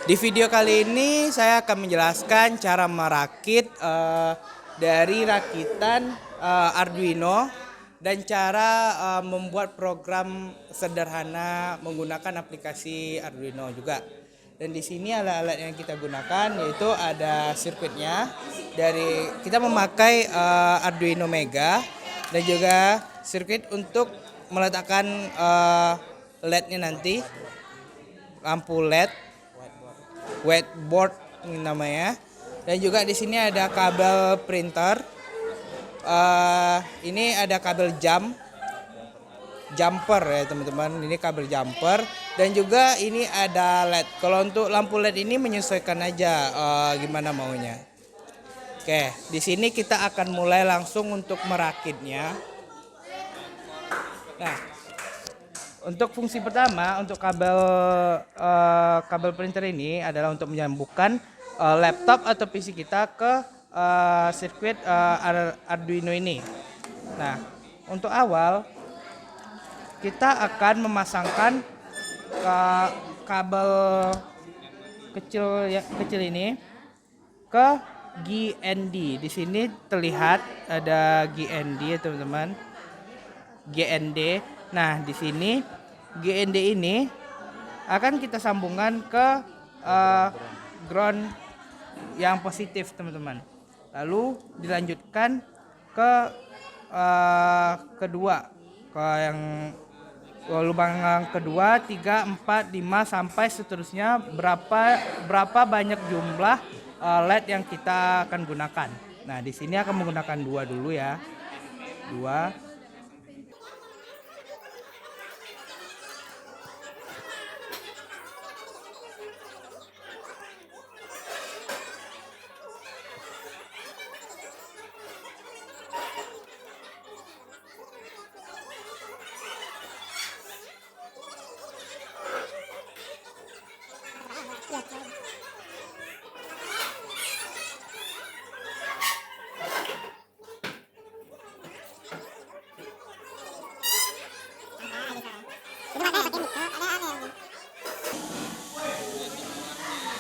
Di video kali ini saya akan menjelaskan cara merakit dari rakitan Arduino dan cara membuat program sederhana menggunakan aplikasi Arduino juga. Dan di sini alat-alat yang kita gunakan yaitu ada sirkuitnya dari kita memakai Arduino Mega dan juga sirkuit untuk meletakkan LED-nya nanti, lampu LED whiteboard ini namanya, dan juga di sini ada kabel printer. Ini ada kabel jumper ya teman-teman, ini kabel jumper, dan juga ini ada LED. Kalau untuk lampu LED ini menyesuaikan aja gimana maunya. Oke, di sini kita akan mulai langsung untuk merakitnya. Nah, untuk fungsi pertama untuk kabel printer ini adalah untuk menyambungkan laptop atau PC kita ke sirkuit Arduino ini. Nah, untuk awal kita akan memasangkan kabel kecil ini ke GND. Di sini terlihat ada GND ya teman-teman. GND. Nah, di sini GND ini akan kita sambungkan ke ground yang positif, teman-teman. Lalu dilanjutkan ke kedua, ke yang lubang yang kedua, 3, 4, 5 sampai seterusnya berapa banyak jumlah LED yang kita akan gunakan. Nah, di sini akan menggunakan 2 dulu ya. 2.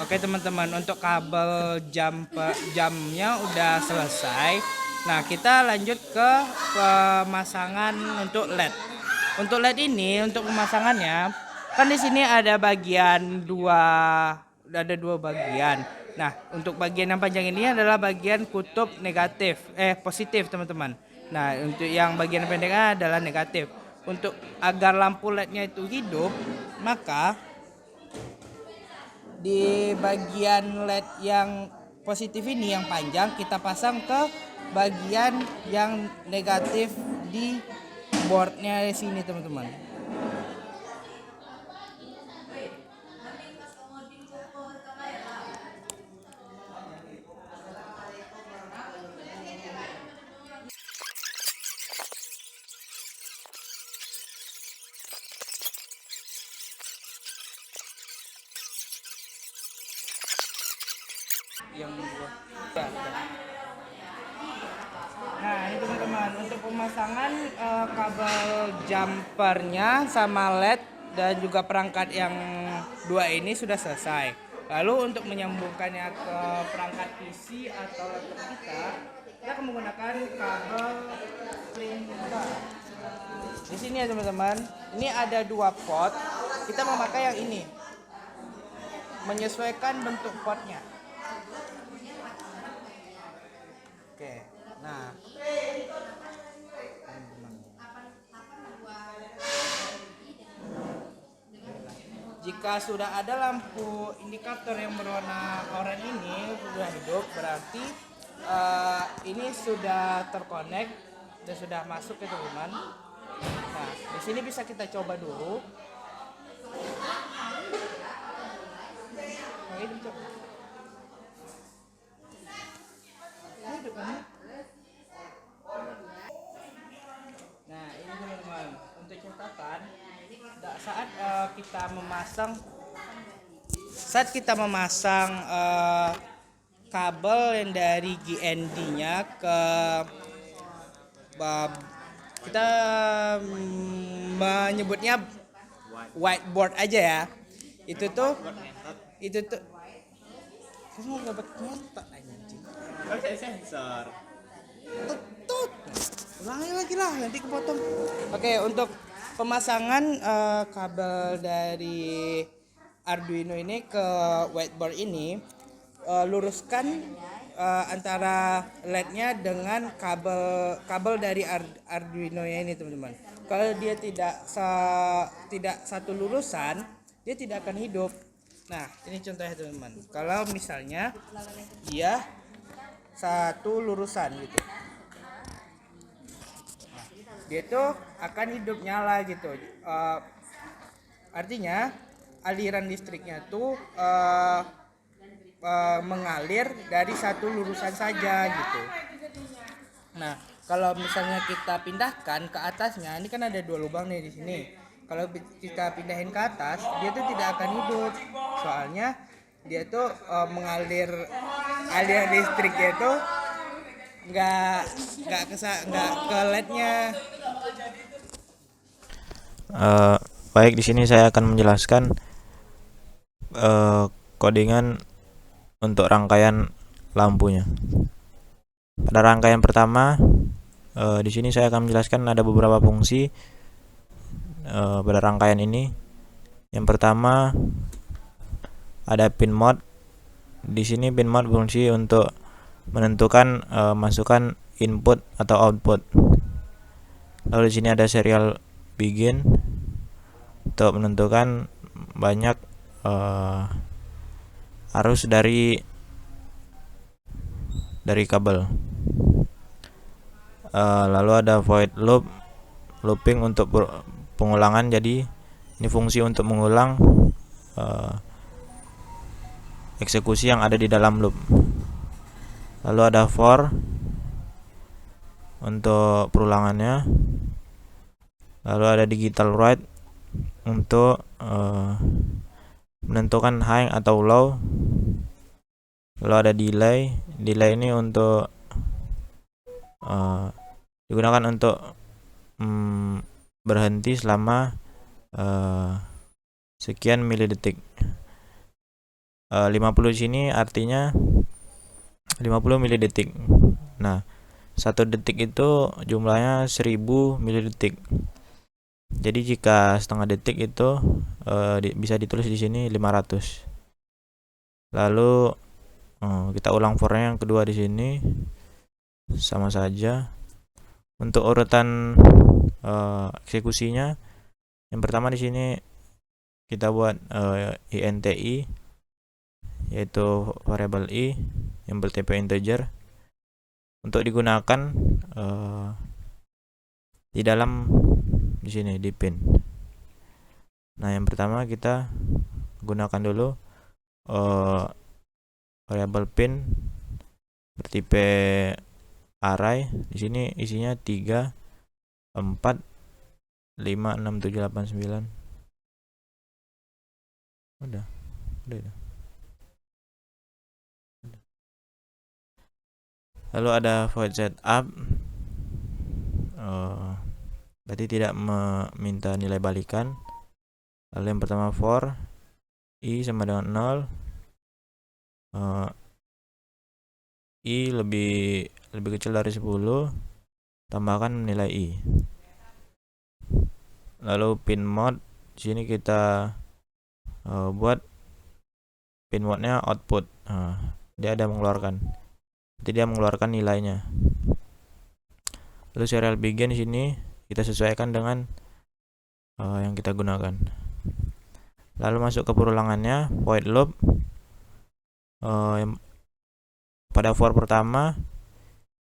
Oke teman-teman, untuk kabel jamnya udah selesai. Nah, kita lanjut ke pemasangan untuk LED. Untuk LED ini, untuk pemasangannya, kan di sini ada ada dua bagian. Nah, untuk bagian yang panjang ini adalah bagian kutub positif teman-teman. Nah, untuk yang bagian pendeknya adalah negatif. Untuk agar lampu LED-nya itu hidup, maka di bagian LED yang positif ini yang panjang kita pasang ke bagian yang negatif di boardnya di sini teman-teman. Yang dua. Nah, ini teman-teman untuk pemasangan kabel jumpernya sama LED dan juga perangkat yang 2 ini sudah selesai. Lalu untuk menyambungkannya ke perangkat PC atau laptop kita akan menggunakan kabel printer. Di sini ya teman-teman, ini ada 2 port. Kita memakai yang ini, menyesuaikan bentuk portnya. Oke, nah jika sudah ada lampu indikator yang berwarna oranye ini sudah hidup, berarti ini sudah terkonek dan sudah masuk ke teman. Nah, di sini bisa kita coba dulu. Nah, ini coba. Nah, ini teman-teman, untuk catatan, saat kita memasang kabel yang dari GND-nya ke kita menyebutnya whiteboard aja ya. Itu tuh itu tuh kamu mau dapat nyetak anjing. Kan saya sensor. Tutut. Ulangi lagi lah, nanti kepotong. Oke, untuk pemasangan kabel dari Arduino ini ke whiteboard ini, luruskan antara LED-nya dengan kabel dari Arduino ya ini teman-teman. Kalau dia tidak satu lurusan, dia tidak akan hidup. Nah, ini contohnya teman-teman. Kalau misalnya dia satu lurusan gitu, dia tuh akan hidup nyala gitu. Artinya aliran listriknya tuh mengalir dari satu lurusan saja gitu. Nah, kalau misalnya kita pindahkan ke atasnya, ini kan ada dua lubang nih di sini. Kalau kita pindahin ke atas, dia tuh tidak akan hidup. Soalnya dia tuh mengalir aliran listriknya tuh nggak ke LED-nya. Baik, di sini saya akan menjelaskan codingan untuk rangkaian lampunya. Pada rangkaian pertama, di sini saya akan menjelaskan ada beberapa fungsi pada rangkaian ini. Yang pertama ada pin mode. Di sini pin mode fungsi untuk menentukan masukan input atau output. Lalu di sini ada serial begin untuk menentukan banyak arus dari kabel. Lalu ada void looping untuk pengulangan. Jadi ini fungsi untuk mengulang eksekusi yang ada di dalam loop. Lalu ada for untuk perulangannya. Lalu ada digital write untuk menentukan high atau low. Lalu ada delay ini untuk digunakan untuk berhenti selama sekian milidetik. 50 sini artinya 50 milidetik. Nah, 1 detik itu jumlahnya 1000 milidetik. Jadi jika setengah detik itu bisa ditulis di sini 500. Lalu kita ulang for-nya yang kedua di sini sama saja. Untuk urutan eksekusinya, yang pertama di sini kita buat INTI, yaitu variabel i yang bertipe integer, untuk digunakan di dalam di sini di pin. Nah, yang pertama kita gunakan dulu variabel pin bertipe array. Di sini isinya 3 4 5 6 7 8 9. Udah. Lalu ada void setup, berarti tidak meminta nilai balikan. Lalu yang pertama for i sama dengan 0, i lebih kecil dari 10, tambahkan nilai i. Lalu pin mode, di sini kita buat pin mode-nya output. Dia ada mengeluarkan, jadi dia mengeluarkan nilainya. Lalu serial begin di sini kita sesuaikan dengan yang kita gunakan. Lalu masuk ke perulangannya, void loop. Pada for pertama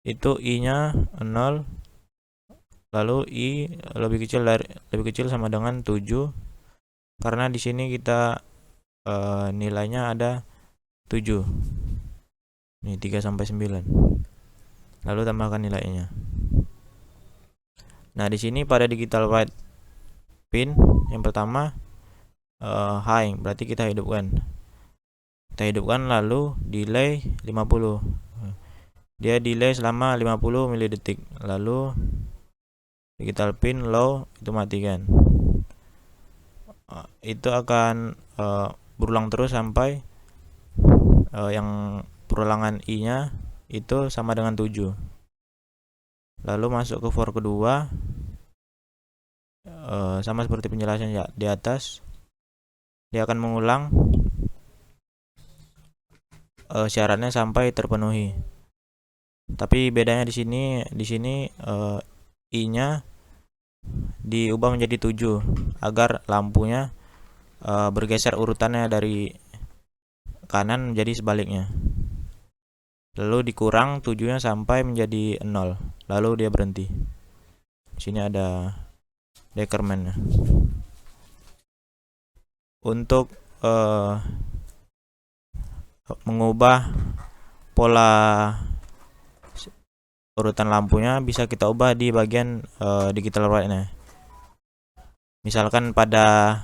itu i-nya 0, lalu i lebih kecil sama dengan 7, karena di sini kita nilainya ada 7. Ini 3 sampai 9. Lalu tambahkan nilainya. Nah, di sini pada digital write pin yang pertama high, berarti kita hidupkan. Lalu delay 50. Dia delay selama 50 milidetik. Lalu digital pin low itu matikan. itu akan berulang terus sampai yang perulangan i-nya itu sama dengan 7. Lalu masuk ke for kedua, sama seperti penjelasan ya di atas, dia akan mengulang syaratnya sampai terpenuhi. Tapi bedanya di sini i-nya diubah menjadi 7 agar lampunya bergeser urutannya dari kanan menjadi sebaliknya. Lalu dikurang 7-nya sampai menjadi 0. Lalu dia berhenti. Di sini ada decrement-nya. Untuk mengubah pola urutan lampunya bisa kita ubah di bagian digital write-nya. Misalkan pada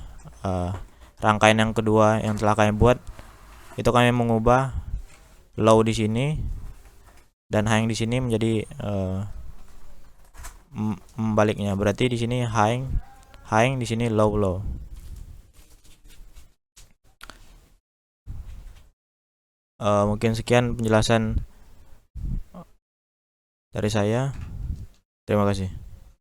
rangkaian yang kedua yang telah kami buat, itu kami mengubah low di sini dan high di sini menjadi membaliknya. Berarti di sini high di sini low. Mungkin sekian penjelasan dari saya. Terima kasih.